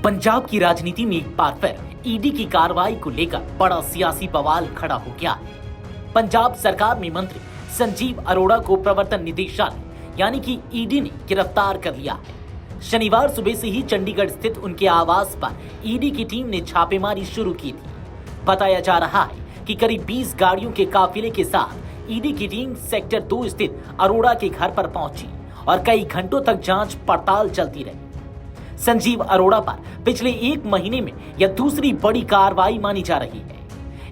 पंजाब की राजनीति में एक बार फिर ईडी की कार्रवाई को लेकर बड़ा सियासी बवाल खड़ा हो गया है। पंजाब सरकार में मंत्री संजीव अरोड़ा को प्रवर्तन निदेशालय यानी कि ईडी ने गिरफ्तार कर लिया है। शनिवार सुबह से ही चंडीगढ़ स्थित उनके आवास पर ईडी की टीम ने छापेमारी शुरू की थी। बताया जा रहा है कि करीब 20 गाड़ियों के काफिले के साथ ईडी की टीम सेक्टर 2 स्थित अरोड़ा के घर पर पहुंची और कई घंटों तक जांच पड़ताल चलती रही। संजीव अरोड़ा पर पिछले 1 महीने में यह दूसरी बड़ी कार्रवाई मानी जा रही है।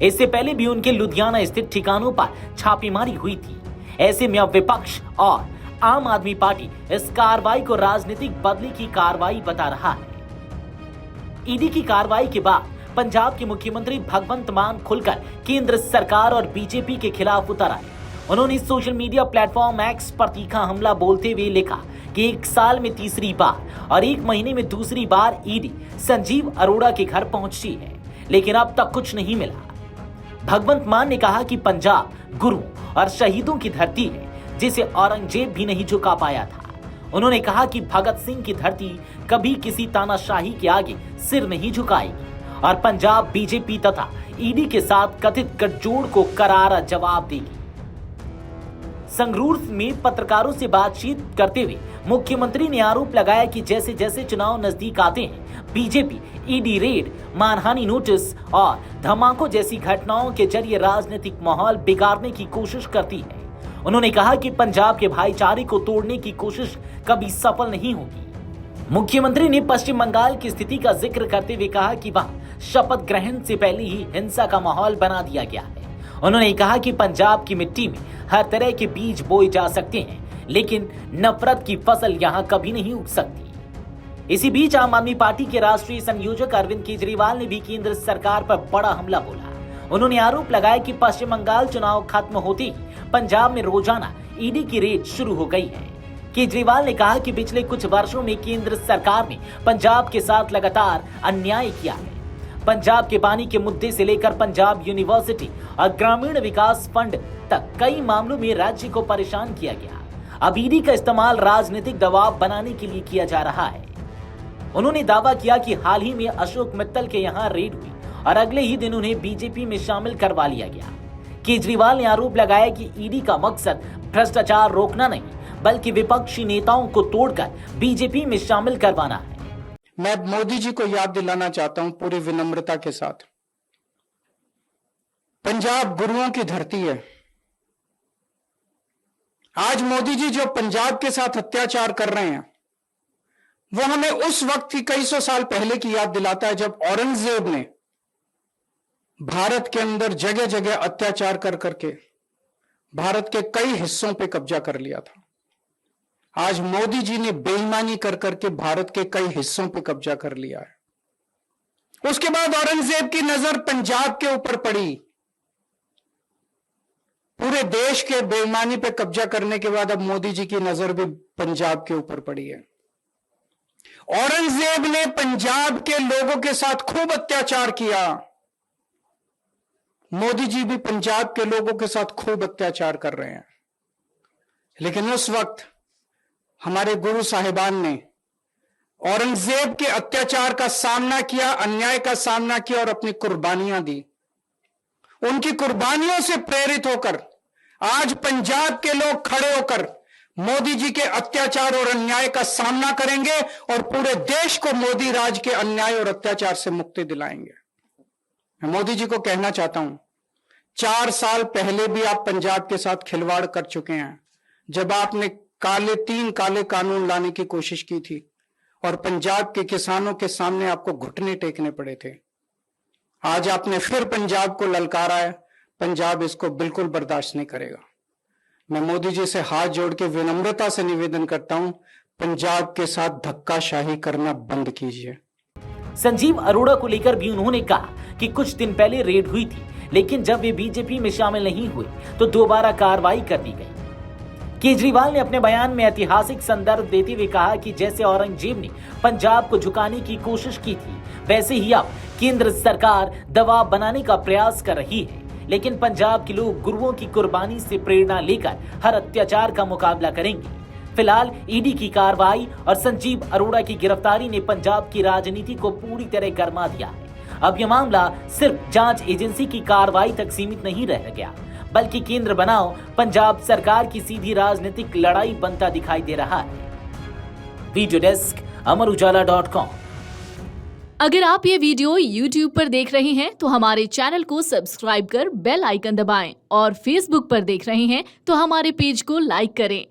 इससे पहले भी उनके लुधियाना स्थित ठिकानों पर छापेमारी हुई थी। ऐसे में अब विपक्ष और आम आदमी पार्टी इस कार्रवाई को राजनीतिक बदले की कार्रवाई बता रहा है। ईडी की कार्रवाई के बाद पंजाब के मुख्यमंत्री भगवंत मान खुलकर केंद्र सरकार और बीजेपी के खिलाफ उतर आए। उन्होंने सोशल मीडिया प्लेटफॉर्म एक्स पर तीखा हमला बोलते हुए लिखा कि 1 साल में तीसरी बार और 1 महीने में दूसरी बार ईडी संजीव अरोड़ा के घर पहुंची है, लेकिन अब तक कुछ नहीं मिला। भगवंत मान ने कहा कि पंजाब गुरुओं और शहीदों की धरती है, जिसे औरंगजेब भी नहीं झुका पाया था। उन्होंने कहा कि भगत सिंह की धरती कभी किसी तानाशाही के आगे सिर नहीं झुकाएगी और पंजाब बीजेपी तथा ईडी के साथ कथित गठजोड़ को करारा जवाब देगी। संगरूर में पत्रकारों से बातचीत करते हुए मुख्यमंत्री ने आरोप लगाया कि जैसे जैसे चुनाव नजदीक आते हैं, बीजेपी ईडी रेड, मानहानि नोटिस और धमाकों जैसी घटनाओं के जरिए राजनीतिक माहौल बिगाड़ने की कोशिश करती है। उन्होंने कहा कि पंजाब के भाईचारे को तोड़ने की कोशिश कभी सफल नहीं होगी। मुख्यमंत्री ने पश्चिम बंगाल की स्थिति का जिक्र करते हुए कहा कि वहां शपथ ग्रहण से पहले ही हिंसा का माहौल बना दिया गया है। उन्होंने कहा कि पंजाब की मिट्टी में हर तरह के बीज बोए जा सकते हैं, लेकिन नफरत की फसल यहां कभी नहीं उग सकती। इसी बीच आम आदमी पार्टी के राष्ट्रीय संयोजक अरविंद केजरीवाल ने भी केंद्र सरकार पर बड़ा हमला बोला। उन्होंने आरोप लगाया कि पश्चिम बंगाल चुनाव खत्म होते ही पंजाब में रोजाना ईडी की रेड शुरू हो गई है। केजरीवाल ने कहा कि पिछले कुछ वर्षों में केंद्र सरकार ने पंजाब के साथ लगातार अन्याय किया है। पंजाब के पानी के मुद्दे से लेकर पंजाब यूनिवर्सिटी और ग्रामीण विकास फंड तक कई मामलों में राज्य को परेशान किया गया। अब ईडी का इस्तेमाल राजनीतिक दबाव बनाने के लिए किया जा रहा है। उन्होंने दावा किया कि हाल ही में अशोक मित्तल के यहां रेड हुई और अगले ही दिन उन्हें बीजेपी में शामिल करवा लिया गया। केजरीवाल ने आरोप लगाया कि ईडी का मकसद भ्रष्टाचार रोकना नहीं, बल्कि विपक्षी नेताओं को तोड़कर बीजेपी में शामिल करवाना है। मैं मोदी जी को याद दिलाना चाहता हूं पूरी विनम्रता के साथ, पंजाब गुरुओं की धरती है। आज मोदी जी जो पंजाब के साथ अत्याचार कर रहे हैं, वो हमें उस वक्त की कई सौ साल पहले की याद दिलाता है जब औरंगजेब ने भारत के अंदर जगह जगह अत्याचार कर करके भारत के कई हिस्सों पे कब्जा कर लिया था। आज मोदी जी ने बेईमानी कर करके भारत के कई हिस्सों पे कब्जा कर लिया है। उसके बाद औरंगजेब की नजर पंजाब के ऊपर पड़ी। पूरे देश के बेईमानी पे कब्जा करने के बाद अब मोदी जी की नजर भी पंजाब के ऊपर पड़ी है। औरंगजेब ने पंजाब के लोगों के साथ खूब अत्याचार किया, मोदी जी भी पंजाब के लोगों के साथ खूब अत्याचार कर रहे हैं। लेकिन उस वक्त हमारे गुरु साहिबान ने औरंगजेब के अत्याचार का सामना किया, अन्याय का सामना किया और अपनी कुर्बानियां दी। उनकी कुर्बानियों से प्रेरित होकर आज पंजाब के लोग खड़े होकर मोदी जी के अत्याचार और अन्याय का सामना करेंगे और पूरे देश को मोदी राज के अन्याय और अत्याचार से मुक्ति दिलाएंगे। मैं मोदी जी को कहना चाहता हूं, 4 साल पहले भी आप पंजाब के साथ खिलवाड़ कर चुके हैं, जब आपने 3 काले कानून लाने की कोशिश की थी और पंजाब के किसानों के सामने आपको घुटने टेकने पड़े थे। आज आपने फिर पंजाब को ललकारा है, पंजाब इसको बिल्कुल बर्दाश्त नहीं करेगा। मैं मोदी जी से हाथ जोड़ के विनम्रता से निवेदन करता हूं, पंजाब के साथ धक्काशाही करना बंद कीजिए। संजीव अरोड़ा को लेकर भी उन्होंने कहा कि कुछ दिन पहले रेड हुई थी, लेकिन जब वे बीजेपी में शामिल नहीं हुए तो दोबारा कार्रवाई कर दी गई। केजरीवाल ने अपने बयान में ऐतिहासिक संदर्भ देते हुए कहा कि जैसे औरंगजेब ने पंजाब को झुकाने की कोशिश की थी, वैसे ही अब केंद्र सरकार दबाव बनाने का प्रयास कर रही है। लेकिन पंजाब के लोग गुरुओं की कुर्बानी से प्रेरणा लेकर हर अत्याचार का मुकाबला करेंगे। फिलहाल ईडी की कार्रवाई और संजीव अरोड़ा की गिरफ्तारी ने पंजाब की राजनीति को पूरी तरह गरमा दिया है। अब यह मामला सिर्फ जांच एजेंसी की कार्रवाई तक सीमित नहीं रह गया, बल्कि केंद्र बनाओ पंजाब सरकार की सीधी राजनीतिक लड़ाई बनता दिखाई दे रहा है। Video desk Amar Ujala dot com. अगर आप ये वीडियो YouTube पर देख रहे हैं तो हमारे चैनल को सब्सक्राइब कर बेल आइकन दबाएं और Facebook पर देख रहे हैं तो हमारे पेज को लाइक करें।